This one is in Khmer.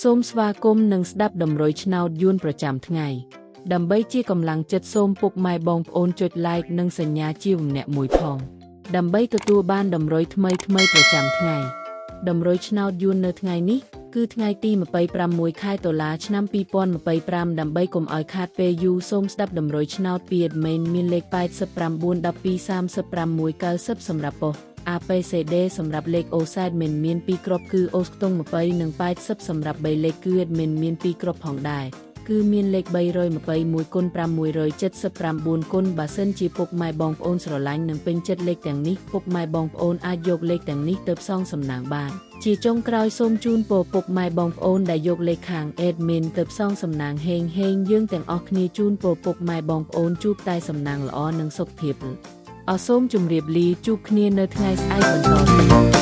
សូមស្វាគមន៍និងស្ដាប់ដំរុយឆ្នោតយួនប្រចាំថ្ងៃដើម្បីជាកម្លាំងចិត្តសូមពុកម៉ែបងប្អូនចុច like និងសញ្ញាជាម្នាក់មួយផងដើម្បីទទួលបានដំរុយថ្មីប្រចាំថ្ងៃដំរុយឆ្នោតយួននៅថ្ងៃនេះគឺថ្ងៃទី26ខែតុលាឆ្នាំ2025ដើម្បីកុំឲ្យខាតពេលយូរសូមស្ដាប់ដំរុយឆ្នោតពី admin មានលេខ89 12 35 90សម្រាប់ប៉ុស្តិ៍APCD សម្រាប់លេខ OSAD មាន2គ្រាប់គឺ OS ខ្ទង់20និង80សម្រាប់3លេខគឺ admin មាន2គ្រាប់ផងដែរគឺមានលេខ321គុណ579គុណបើសិនជាពុកម៉ែបងប្អូនស្រឡាញ់និងពេញចិត្តលេខទាំងនេះពុកម៉ែបងប្អូនអាចយកលេខទាំងនេះទៅផ្សងសំណាងបានជាចុងក្រោយសូមជូនពរពុកម៉ែបងប្អូនដែលយកលេខខាង admin ទៅផ្សងសំណាងហេងយើងទាំងអស់គ្នាជូនពរពុកម៉ែបងប្អូនជួបតែសំណាងល្អនិងសុខភាពសូមជម្រាបលាជួបគ្នានៅថ្ងៃស្អែកបន្តទៀត